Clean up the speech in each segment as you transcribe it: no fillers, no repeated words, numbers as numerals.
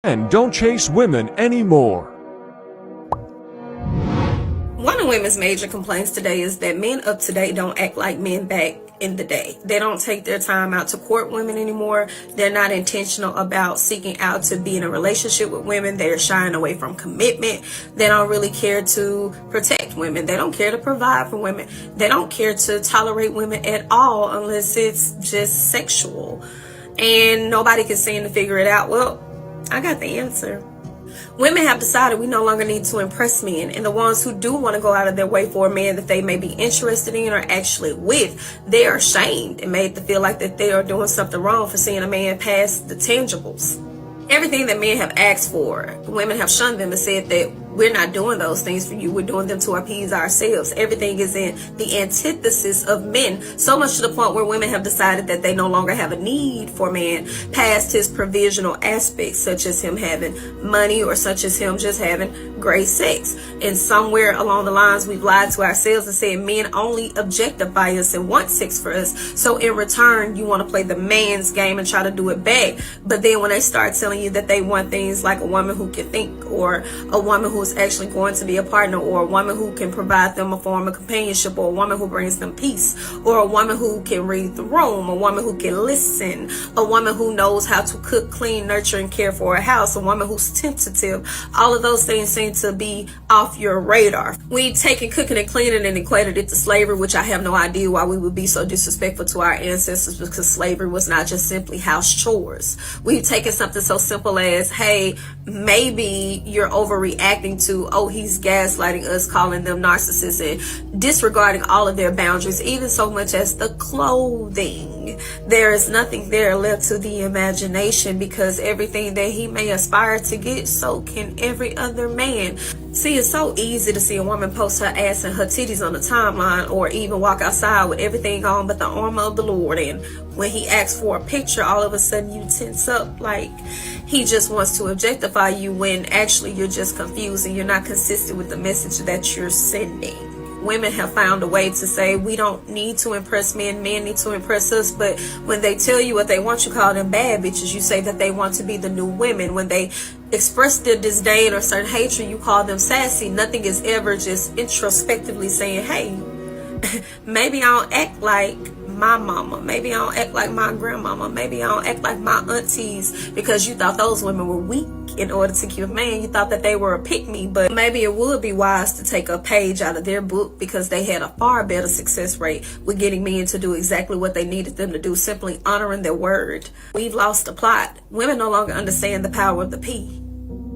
And don't chase women anymore. One of women's major complaints today is that men of today don't act like men back in the day. They don't take their time out to court women anymore. They're not intentional about seeking out to be in a relationship with women. They're shying away from commitment. They don't really care to protect women. They don't care to provide for women. They don't care to tolerate women at all unless it's just sexual. And nobody can seem to figure it out. Well, I got the answer. Women have decided we no longer need to impress men, and the ones who do want to go out of their way for a man that they may be interested in or actually with, they are shamed and made to feel like that they are doing something wrong for seeing a man past the tangibles. Everything that men have asked for, women have shunned them and said that we're not doing those things for you. We're doing them to appease ourselves. Everything is in the antithesis of men, so much to the point where women have decided that they no longer have a need for man past his provisional aspects, such as him having money or such as him just having great sex. And somewhere along the lines, we've lied to ourselves and said men only objectify us and want sex for us. So in return, you want to play the man's game and try to do it back. But then when they start telling you that they want things like a woman who can think, or a woman who is actually going to be a partner, or a woman who can provide them a form of companionship, or a woman who brings them peace, or a woman who can read the room, a woman who can listen, a woman who knows how to cook, clean, nurture, and care for a house, a woman who's tentative. All of those things seem to be off your radar. We've taken cooking and cleaning and equated it to slavery, which I have no idea why we would be so disrespectful to our ancestors, because slavery was not just simply house chores. We've taken something so simple as, hey, maybe you're overreacting to, oh, he's gaslighting us, calling them narcissists, and disregarding all of their boundaries, even so much as the clothing. There is nothing there left to the imagination, because everything that he may aspire to get, so can every other man. See, it's so easy to see a woman post her ass and her titties on the timeline, or even walk outside with everything on but the armor of the Lord, and when he asks for a picture, all of a sudden you tense up like he just wants to objectify you, when actually you're just confused and you're not consistent with the message that you're sending. Women have found a way to say we don't need to impress men, men need to impress us. But when they tell you what they want, you call them bad bitches. You say that they want to be the new women. When they express their disdain or certain hatred, you call them sassy. Nothing is ever just introspectively saying, hey, maybe I don't act like my mama, maybe I don't act like my grandmama, maybe I don't act like my aunties, because you thought those women were weak in order to keep a man. You thought that they were a pick-me. But maybe it would be wise to take a page out of their book, because they had a far better success rate with getting men to do exactly what they needed them to do, simply honoring their word. We've lost the plot. Women no longer understand the power of the P,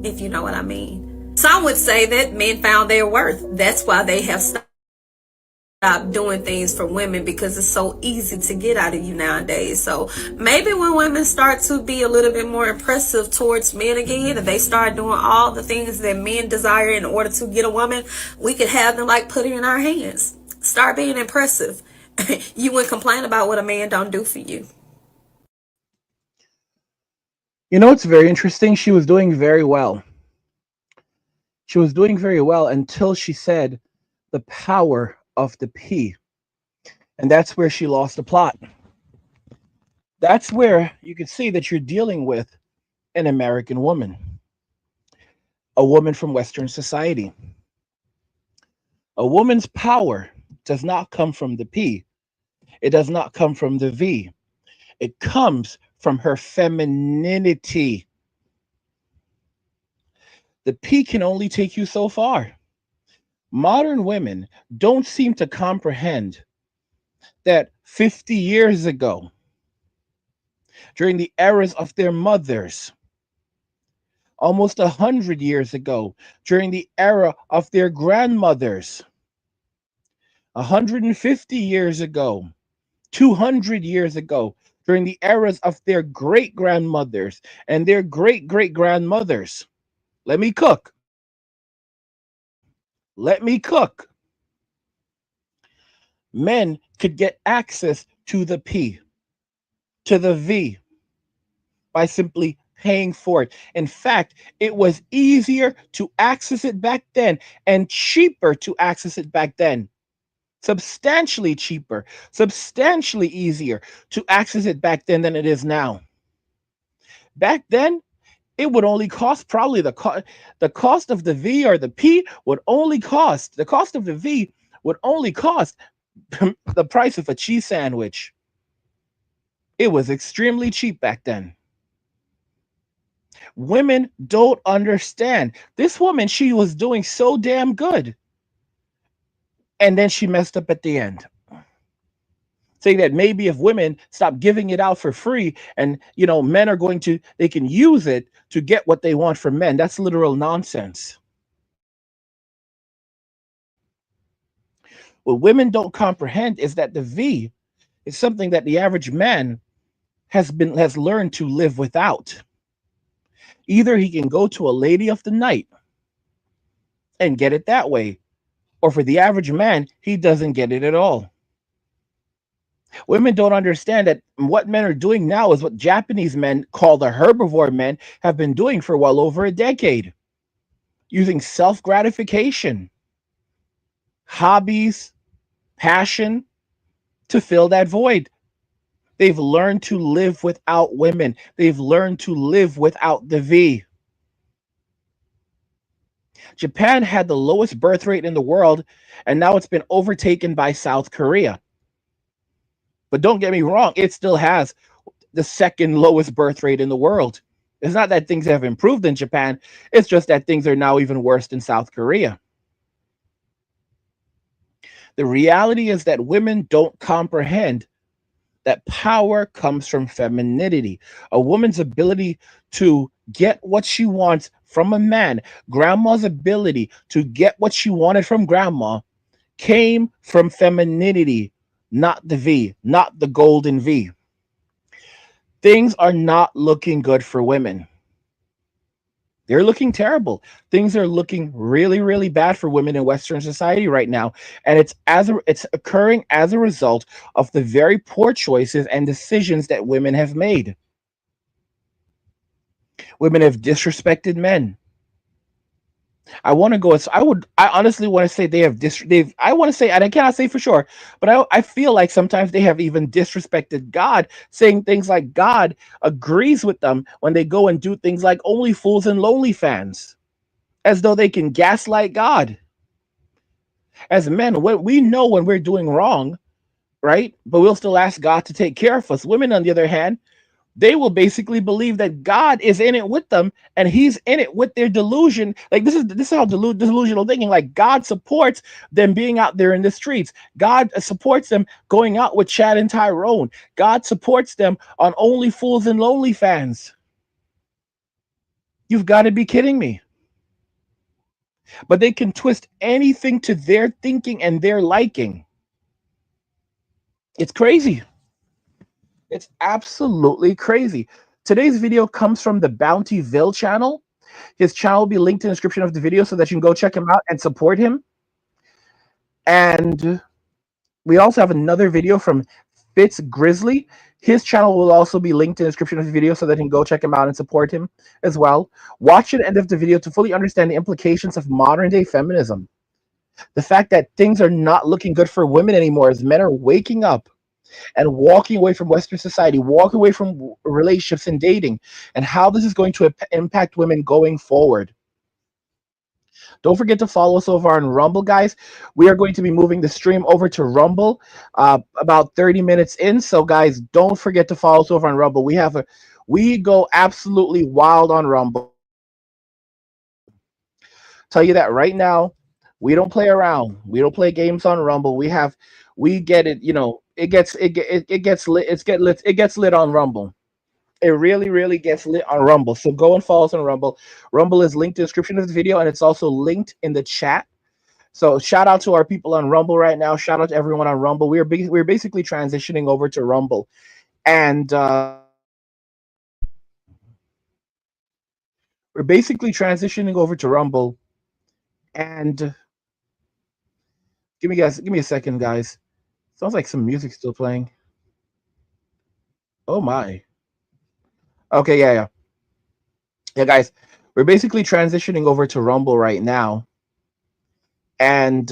if you know what I mean. Some would say that men found their worth. That's why they have stopped doing things for women, because it's so easy to get out of you nowadays. So maybe when women start to be a little bit more impressive towards men again, and they start doing all the things that men desire in order to get a woman, we could have them like put it in our hands. Start being impressive. You wouldn't complain about what a man don't do for you. You know, it's very interesting. She was doing very well. She was doing very well until she said the power of the P. And that's where she lost the plot. That's where you can see that you're dealing with an American woman, a woman from Western society. A woman's power does not come from the P. It does not come from the V. It comes from her femininity. The P can only take you so far. Modern women don't seem to comprehend that 50 years ago, during the eras of their mothers, almost 100 years ago, during the era of their grandmothers, 150 years ago, 200 years ago, during the eras of their great grandmothers and their great great grandmothers. Let me cook. Let me cook. Men could get access to the P, to the V, by simply paying for it. In fact, it was easier to access it back then and cheaper to access it back then. Substantially cheaper, substantially easier to access it back then than it is now. Back then, it would only cost probably the cost of the V or the P would only cost the cost of the V would only cost the price of a cheese sandwich. It was extremely cheap back then. Women don't understand. This woman, she was doing so damn good. And then she messed up at the end. Saying that maybe if women stop giving it out for free and men are going to they can use it to get what they want from men. That's literal nonsense. What women don't comprehend is that the V is something that the average man has learned to live without. Either he can go to a lady of the night and get it that way, or for the average man, he doesn't get it at all. Women don't understand that what men are doing now is what Japanese men call the herbivore men have been doing for well over a decade, using self gratification, hobbies, passion to fill that void. They've learned to live without women. They've learned to live without the V. Japan had the lowest birth rate in the world, and now it's been overtaken by South Korea. But don't get me wrong, it still has the second lowest birth rate in the world. It's not that things have improved in Japan, it's just that things are now even worse in South Korea. The reality is that women don't comprehend that power comes from femininity. A woman's ability to get what she wants from a man, grandma's ability to get what she wanted from grandma, came from femininity, not the V, not the golden V. Things are not looking good for women. They're looking terrible. Things are looking really, really bad for women in Western society right now, and it's occurring as a result of the very poor choices and decisions that women have made. Women have disrespected men. I honestly want to say they've I want to say, and I cannot say for sure, but I feel like sometimes they have even disrespected God, saying things like God agrees with them when they go and do things like only fools and lonely fans, as though they can gaslight God. As men, we know when we're doing wrong, right? But we'll still ask God to take care of us. Women, on the other hand, they will basically believe that God is in it with them and he's in it with their delusion. Like this is how delusional thinking. Like God supports them being out there in the streets. God supports them going out with Chad and Tyrone. God supports them on Only Fools and Lonely Fans. You've got to be kidding me. But they can twist anything to their thinking and their liking. It's crazy. It's absolutely crazy. Today's video comes from the Bountyville channel. His channel will be linked in the description of the video so that you can go check him out and support him. And we also have another video from Fitz Grizzly. His channel will also be linked in the description of the video so that you can go check him out and support him as well. Watch the end of the video to fully understand the implications of modern day feminism. The fact that things are not looking good for women anymore as men are waking up and walking away from Western society, walking away from relationships and dating, and how this is going to impact women going forward. Don't forget to follow us over on Rumble, guys. We are going to be moving the stream over to Rumble about 30 minutes in. So, guys, don't forget to follow us over on Rumble. We go absolutely wild on Rumble. Tell you that right now. We don't play around. We don't play games on Rumble. We get it. It gets lit. It gets lit on Rumble. It really, really gets lit on Rumble. So go and follow us on Rumble. Rumble is linked in the description of the video, and it's also linked in the chat. So shout out to our people on Rumble right now. Shout out to everyone on Rumble. We're basically transitioning over to Rumble, and we're basically transitioning over to Rumble. And give me a second, guys. Sounds like some music still playing. Oh my. Okay, yeah. Yeah, guys. We're basically transitioning over to Rumble right now. And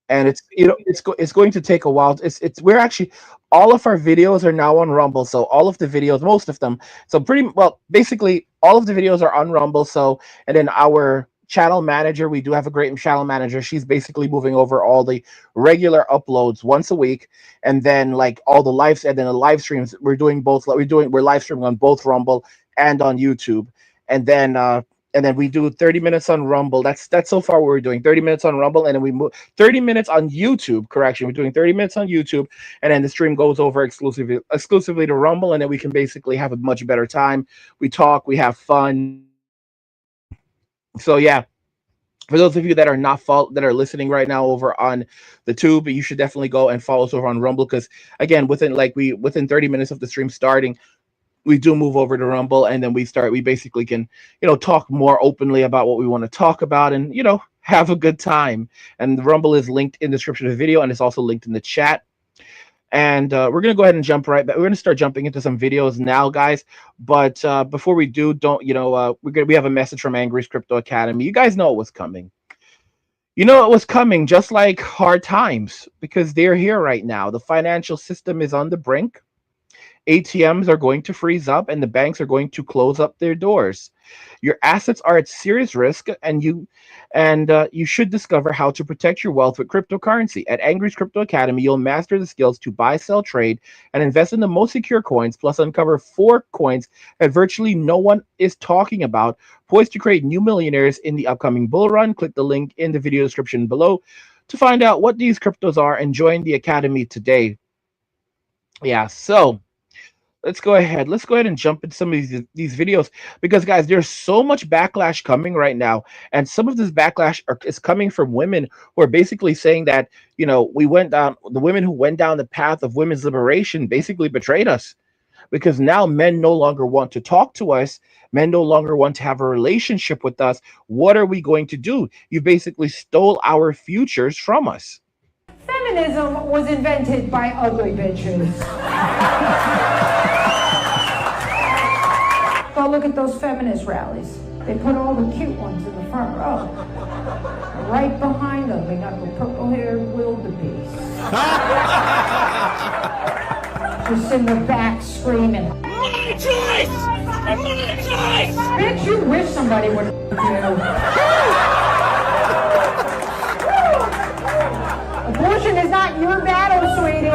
and it's going to take a while. It's we're actually all of our videos are now on Rumble, so all of the videos, most of them, so pretty well, basically all of the videos are on Rumble. So, and then our channel manager, we do have a great channel manager. She's basically moving over all the regular uploads once a week, and then like all the lives, and then the live streams. We're doing both. We're live streaming on both Rumble and on YouTube, and then. And then we do 30 minutes on Rumble. That's so far what we're doing. 30 minutes on Rumble, and then we move 30 minutes on YouTube. Correction, we're doing 30 minutes on YouTube, and then the stream goes over exclusively to Rumble, and then we can basically have a much better time. We talk, we have fun. So yeah, for those of you that are that are listening right now over on the tube, you should definitely go and follow us over on Rumble, because again, within 30 minutes of the stream starting, we do move over to Rumble, and then we basically can, talk more openly about what we want to talk about, and, have a good time. And the Rumble is linked in the description of the video, and it's also linked in the chat. And we're going to go ahead and jump right back. We're going to start jumping into some videos now, guys. But before we do, we have a message from Angry's Crypto Academy. You guys know it was coming. You know it was coming, just like hard times, because they're here right now. The financial system is on the brink. ATMs are going to freeze up, and the banks are going to close up their doors. Your assets are at serious risk, and you should discover how to protect your wealth with cryptocurrency. At Angry's Crypto Academy, you'll master the skills to buy, sell, trade, and invest in the most secure coins, plus uncover 4 coins that virtually no one is talking about, poised to create new millionaires in the upcoming bull run. Click the link in the video description below to find out what these cryptos are and join the academy today. Yeah, so let's go ahead and jump into some of these videos, because guys, there's so much backlash coming right now, and some of this backlash is coming from women who are basically saying that, the women who went down the path of women's liberation basically betrayed us, because now men no longer want to talk to us. Men no longer want to have a relationship with us. What are we going to do? You basically stole our futures from us. Feminism was invented by ugly bitches. Go look at those feminist rallies. They put all the cute ones in the front row. Right behind them, they got the purple-haired wildebeest. Just in the back screaming, "My choice! My choice!" Bitch, you wish somebody would you. Abortion is not your battle, sweetie.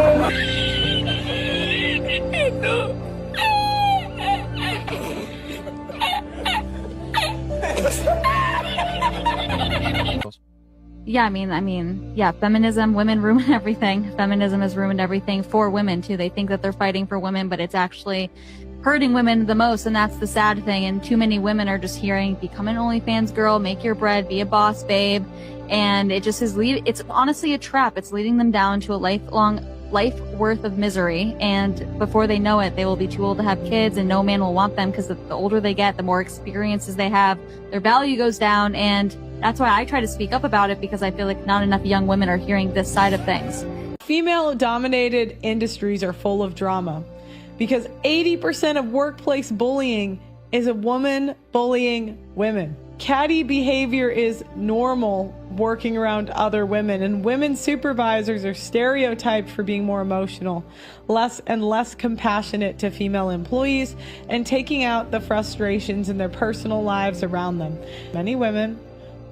Yeah, yeah, feminism, women ruin everything. Feminism has ruined everything for women too. They think that they're fighting for women, but it's actually hurting women the most, and that's the sad thing. And too many women are just hearing, become an OnlyFans girl, make your bread, be a boss babe, and it just is it's honestly a trap. It's leading them down to a life worth of misery, and before they know it, they will be too old to have kids, and no man will want them, because the older they get, the more experiences they have, their value goes down. And that's why I try to speak up about it, because I feel like not enough young women are hearing this side of things. Female-dominated industries are full of drama, because 80% of workplace bullying is a woman bullying women. Catty behavior is normal working around other women, and women supervisors are stereotyped for being more emotional, less and less compassionate to female employees, and taking out the frustrations in their personal lives around them. Many women,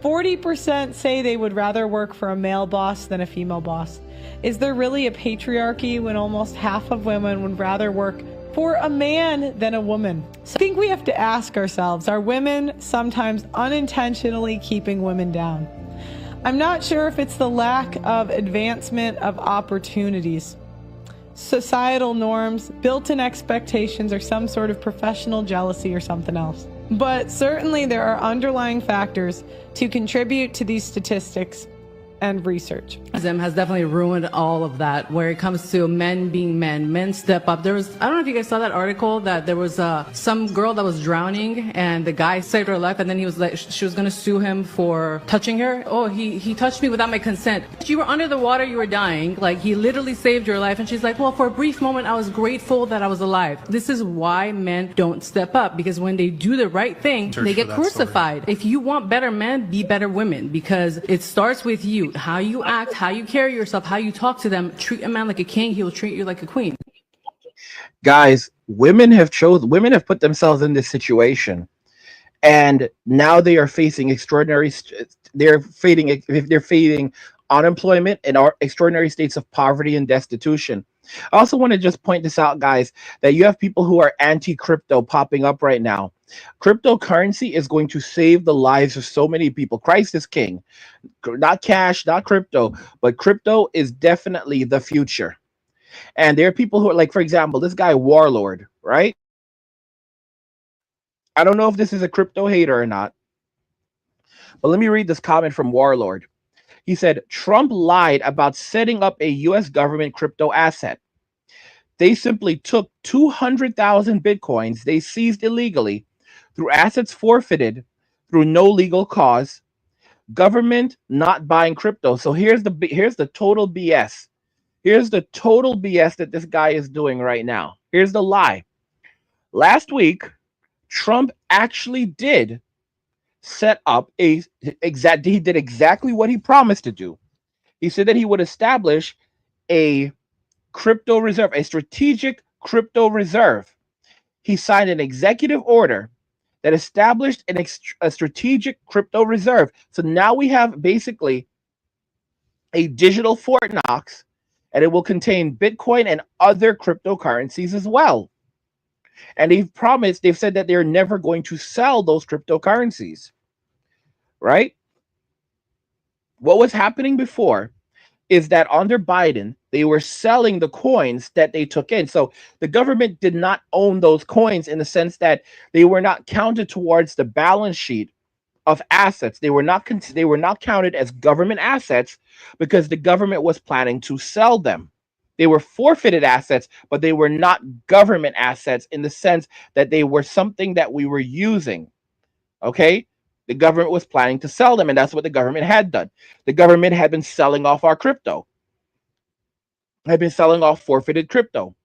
40%, say they would rather work for a male boss than a female boss. Is there really a patriarchy when almost half of women would rather work for a man than a woman? So I think we have to ask ourselves, are women sometimes unintentionally keeping women down? I'm not sure if it's the lack of advancement of opportunities, societal norms, built-in expectations, or some sort of professional jealousy or something else. But certainly there are underlying factors to contribute to these statistics and research. Feminism has definitely ruined all of that. Where it comes to men being men step up. I don't know if you guys saw that article, that there was some girl that was drowning, and the guy saved her life, and then he was like, she was gonna sue him for touching her. Oh, he touched me without my consent. You were under the water, you were dying. Like, he literally saved your life. And she's like, well, for a brief moment, I was grateful that I was alive. This is why men don't step up, because when they do the right thing, they get crucified. If you want better men, be better women, because it starts with you. how you act, how you carry yourself, how you talk to them. Treat a man like a king, he will treat you like a queen. Guys, women have put themselves in this situation, and now they are facing they're facing unemployment and extraordinary states of poverty and destitution. I also want to just point this out, guys, that you have people who are anti-crypto popping up right now. Cryptocurrency is going to save the lives of so many people. Christ is king. Not cash, not crypto, but crypto is definitely the future. And there are people who are like, for example, this guy Warlord, right? I don't know if this is a crypto hater or not, but let me read this comment from Warlord. He said, Trump lied about setting up a US government crypto asset. They simply took 200,000 Bitcoins they seized illegally through assets forfeited through no legal cause. Government not buying crypto. So here's the total BS. Here's the total BS that this guy is doing right now. Here's the lie. Last week, Trump actually did set up he did exactly what he promised to do. He said that he would establish a crypto reserve, a strategic crypto reserve. He signed an executive order that established a strategic crypto reserve. So now we have basically a digital Fort Knox, and it will contain Bitcoin and other cryptocurrencies as well. And they've said that they're never going to sell those cryptocurrencies, right? What was happening before is that under Biden, they were selling the coins that they took in. So the government did not own those coins in the sense that they were not counted towards the balance sheet of assets. They were not counted as government assets because the government was planning to sell them. They were forfeited assets, but they were not government assets in the sense that they were something that we were using. Okay? The government was planning to sell them, and that's what the government had done. The government had been selling off our crypto, had been selling off forfeited crypto.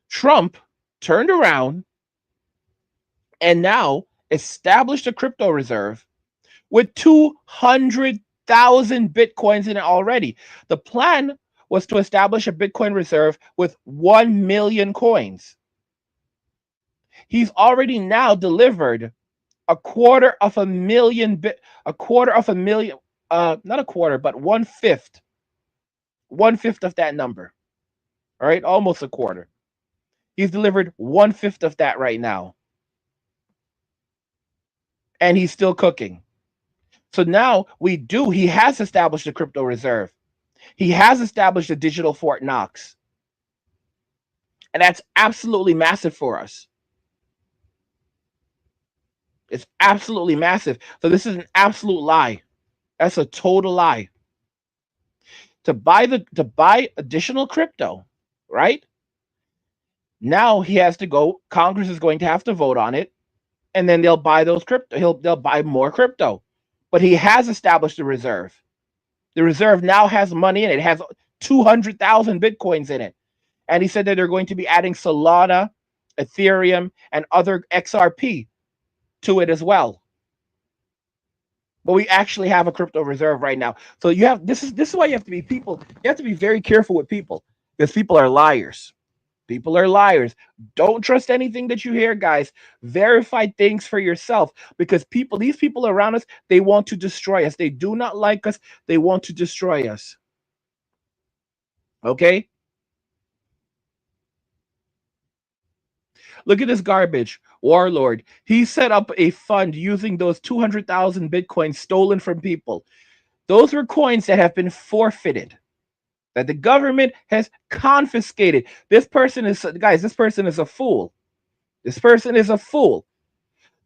Trump turned around and now established a crypto reserve with 200,000 Bitcoins in it already. The plan was to establish a Bitcoin reserve with 1 million coins. He's already now delivered a quarter of a million, not a quarter, but 1/5 of that number. All right, almost a quarter. He's delivered 1/5 of that right now. And he's still cooking. So now he has established a crypto reserve. He has established a digital Fort Knox. And that's absolutely massive for us. It's absolutely massive. So this is an absolute lie. That's a total lie. To buy additional crypto, right? Now he has to go. Congress is going to have to vote on it, and then they'll buy those crypto. They'll buy more crypto. But he has established a reserve. The reserve now has money in it. It has 200,000 Bitcoins in it. And he said that they're going to be adding Solana, Ethereum, and other XRP to it as well. But we actually have a crypto reserve right now. So this is why you have to be very careful with people, because people are liars. People are liars. Don't trust anything that you hear, guys. Verify things for yourself, because these people around us, they want to destroy us. They do not like us. They want to destroy us. Okay? Look at this garbage. Warlord. He set up a fund using those 200,000 Bitcoins stolen from people. Those were coins that have been forfeited, that the government has confiscated. This person is a fool. This person is a fool.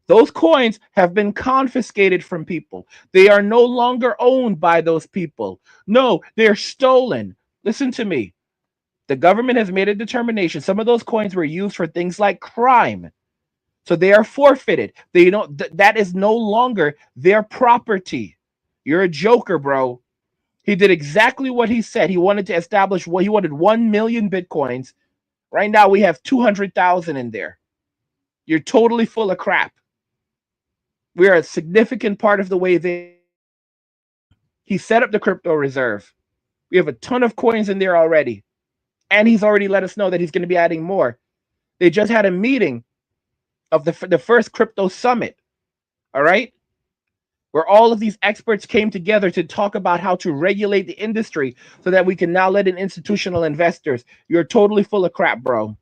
Those coins have been confiscated from people. They are no longer owned by those people. No, they're stolen. Listen to me. The government has made a determination. Some of those coins were used for things like crime. So they are forfeited. That is no longer their property. You're a joker, bro. He did exactly what he said. He wanted to establish he wanted 1 million Bitcoins. Right now we have 200,000 in there. You're totally full of crap. We are a significant part of the way there. He set up the crypto reserve. We have a ton of coins in there already. And he's already let us know that he's going to be adding more. They just had a meeting of the first crypto summit. All right? Where all of these experts came together to talk about how to regulate the industry so that we can now let in institutional investors. You're totally full of crap, bro.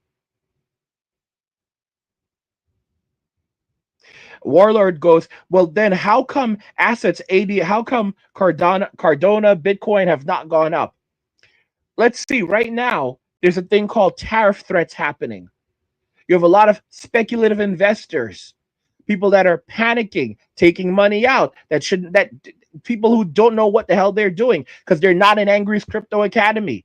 Warlord goes, well, then how come assets how come Cardona, Bitcoin have not gone up? Let's see, right now, there's a thing called tariff threats happening. You have a lot of speculative investors, people that are panicking, taking money out, that people who don't know what the hell they're doing because they're not in Angry's Crypto Academy.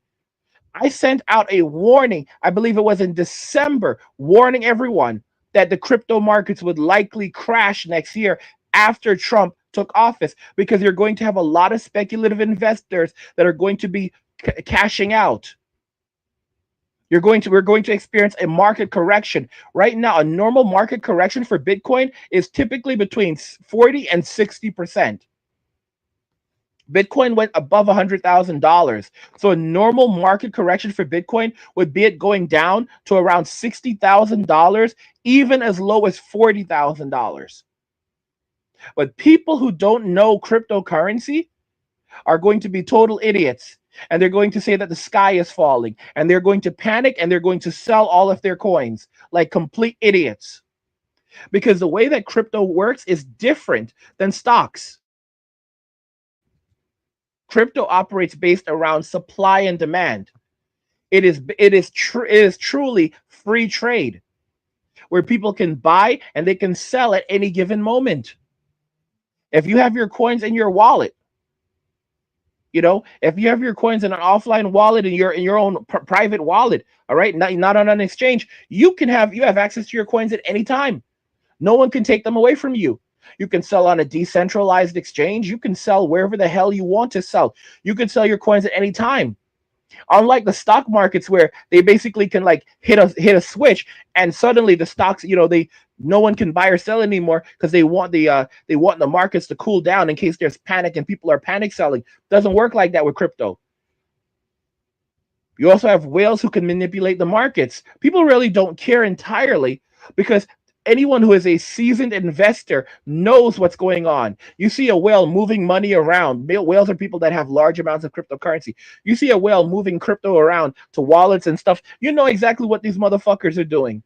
I sent out a warning, I believe it was in December, warning everyone that the crypto markets would likely crash next year after Trump took office, because you're going to have a lot of speculative investors that are going to be cashing out. We're going to experience a market correction. Right now, a normal market correction for Bitcoin is typically between 40 and 60%. Bitcoin went above $100,000. So a normal market correction for Bitcoin would be it going down to around $60,000, even as low as $40,000. But people who don't know cryptocurrency are going to be total idiots. And they're going to say that the sky is falling. And they're going to panic and they're going to sell all of their coins like complete idiots. Because the way that crypto works is different than stocks. Crypto operates based around supply and demand. It is truly free trade, where people can buy and they can sell at any given moment. If you have your coins in your wallet, if you have your coins in an offline wallet in your own private wallet, all right, not on an exchange, you have access to your coins at any time. No one can take them away from you. You can sell on a decentralized exchange. You can sell wherever the hell you want to sell. You can sell your coins at any time. Unlike the stock markets, where they basically can like hit a switch and suddenly the stocks, no one can buy or sell anymore because they want the markets to cool down in case there's panic and people are panic selling. Doesn't work like that with crypto. You also have whales who can manipulate the markets. People really don't care entirely, because anyone who is a seasoned investor knows what's going on. You see a whale moving money around. Whales are people that have large amounts of cryptocurrency. You see a whale moving crypto around to wallets and stuff. You know exactly what these motherfuckers are doing.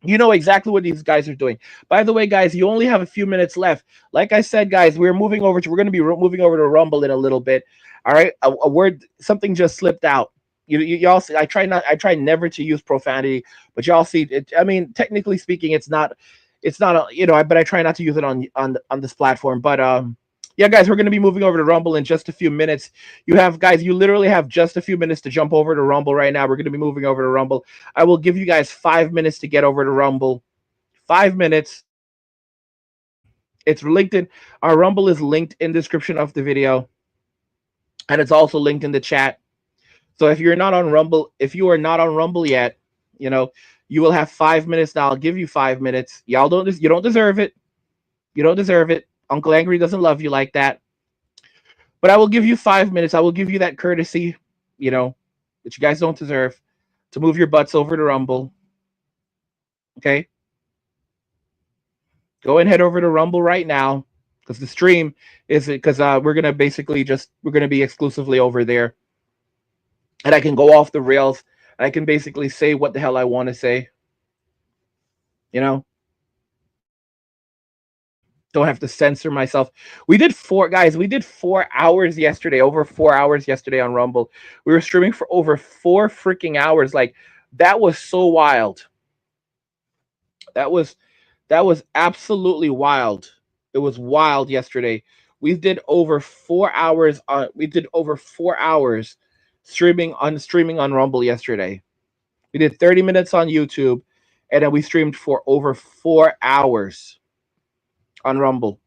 You know exactly what these guys are doing. By the way, guys, you only have a few minutes left. Like I said, guys, we're going to be moving over to Rumble in a little bit. All right, a word, something just slipped out. Y'all see, I try never to use profanity, but y'all see it. I mean, technically speaking, it's not but I try not to use it on this platform. But yeah, guys, we're going to be moving over to Rumble in just a few minutes. You literally have just a few minutes to jump over to Rumble right now. We're going to be moving over to Rumble. I will give you guys 5 minutes to get over to Rumble. 5 minutes. It's linked in, our Rumble is linked in the description of the video, and it's also linked in the chat. So if you are not on Rumble yet, you will have 5 minutes now. I'll give you 5 minutes. You don't deserve it. You don't deserve it. Uncle Angry doesn't love you like that. But I will give you 5 minutes. I will give you that courtesy, that you guys don't deserve, to move your butts over to Rumble. Okay? Go and head over to Rumble right now, because the stream we're going to be exclusively over there. And I can go off the rails. I can basically say what the hell I want to say. Don't have to censor myself. We did 4 hours yesterday, over 4 hours yesterday on Rumble. We were streaming for over 4 freaking hours. Like, that was so wild. That was absolutely wild. It was wild yesterday. We did over 4 hours streaming on Rumble yesterday. We did 30 minutes on YouTube, and then we streamed for over 4 hours on Rumble.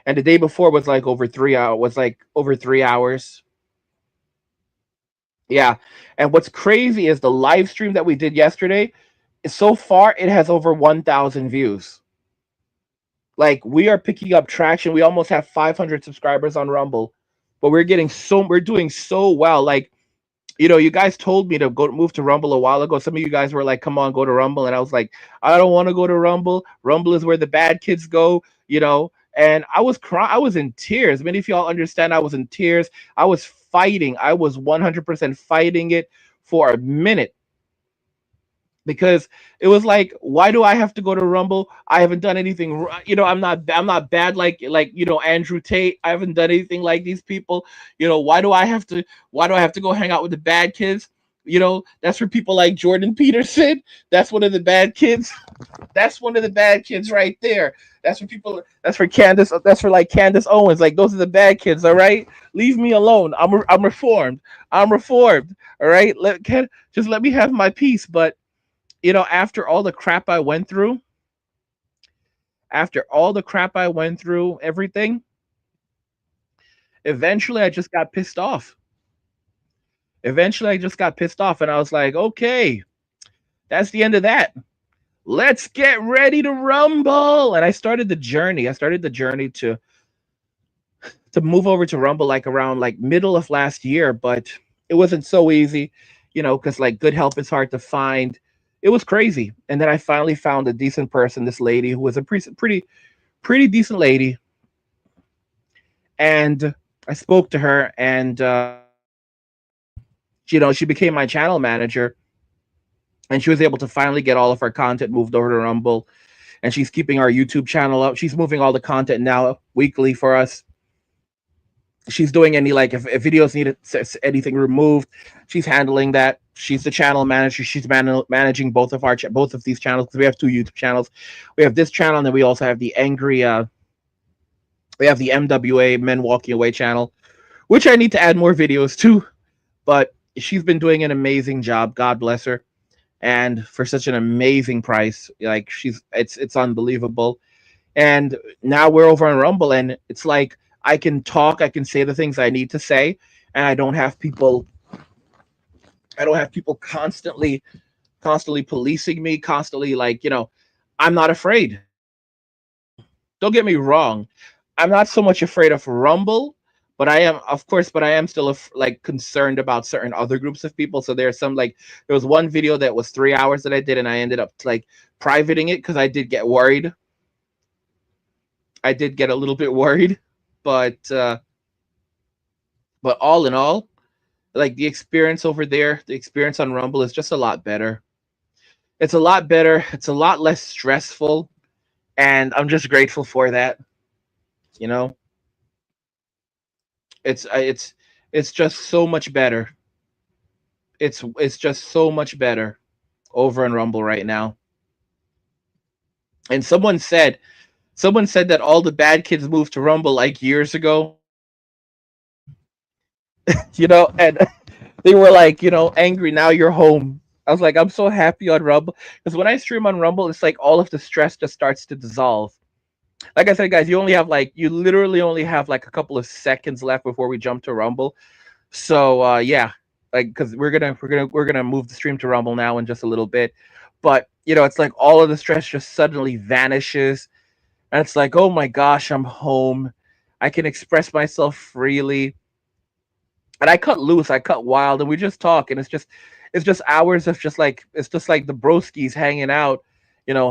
And the day before was like over 3 hours. Yeah. And what's crazy is the live stream that we did yesterday, so far it has over 1,000 views. Like we are picking up traction. We almost have 500 subscribers on Rumble, but we're doing so well. Like, you guys told me to move to Rumble a while ago. Some of you guys were like, "Come on, go to Rumble," and I was like, "I don't want to go to Rumble. Rumble is where the bad kids go," And I was crying. I was in tears. Many of y'all understand. I was in tears. I was fighting. I was 100% fighting it for a minute because it was like, why do I have to go to Rumble? I haven't done anything. I'm not bad like Andrew Tate. I haven't done anything like these people. Why do I have to go hang out with the bad kids? That's for people like Jordan Peterson. That's one of the bad kids. That's one of the bad kids right there. That's for people. That's for Candace. That's for like Candace Owens. Like those are the bad kids. All right, leave me alone. I'm reformed. I'm reformed. All right, just let me have my peace. But after all the crap I went through, everything, eventually I just got pissed off. And I was like, okay, that's the end of that. Let's get ready to rumble. And I started the journey. To move over to Rumble like around like middle of last year, but it wasn't so easy, because like good help is hard to find. It was crazy. And then I finally found a decent person, this lady who was a pretty decent lady. And I spoke to her, and she became my channel manager, and she was able to finally get all of our content moved over to Rumble, and she's keeping our YouTube channel up. She's moving all the content now weekly for us. She's doing any, like, if videos need anything removed, she's handling that. She's the channel manager. She's managing both of these channels, because we have 2 YouTube channels. We have this channel, and then we also have the we have the MWA, Men Walking Away channel, which I need to add more videos to. But she's been doing an amazing job. God bless her. And for such an amazing price, like it's unbelievable. And now we're over on Rumble, and it's like I can talk, I can say the things I need to say, and I don't have people constantly policing me, constantly like, I'm not afraid. Don't get me wrong. I'm not so much afraid of Rumble, but I am still like concerned about certain other groups of people. So there was one video that was 3 hours that I did, and I ended up like privating it because I did get worried. I did get a little bit worried, but all in all, like the experience over there, the experience on Rumble is just a lot better. It's a lot better. It's a lot less stressful, and I'm just grateful for that. It's just so much better. It's just so much better over on Rumble right now. And someone said that all the bad kids moved to Rumble like years ago. And they were like, angry. Now you're home. I was like, I'm so happy on Rumble, because when I stream on Rumble, it's like all of the stress just starts to dissolve. Like I said, guys, you literally only have like a couple of seconds left before we jump to Rumble. So yeah, like, because we're gonna move the stream to Rumble now in just a little bit. But it's like all of the stress just suddenly vanishes, and it's like, oh my gosh, I'm home. I can express myself freely, and I cut loose, I cut wild, and we just talk, and it's just hours of it's just like the broskies hanging out,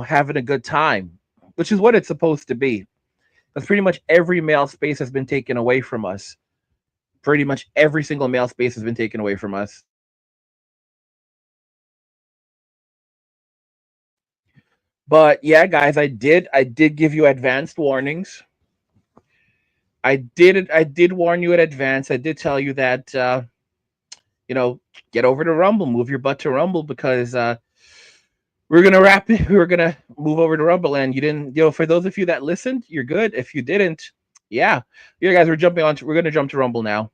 having a good time, which is what it's supposed to be. Because pretty much every male space has been taken away from us. Pretty much every single male space has been taken away from us. But yeah, guys, I did give you advanced warnings. I did warn you in advance. I did tell you that get over to Rumble, move your butt to Rumble, because we're gonna move over to Rumble, and you didn't. For those of you that listened, you're good. If you didn't, yeah, you guys, we're gonna jump to Rumble now.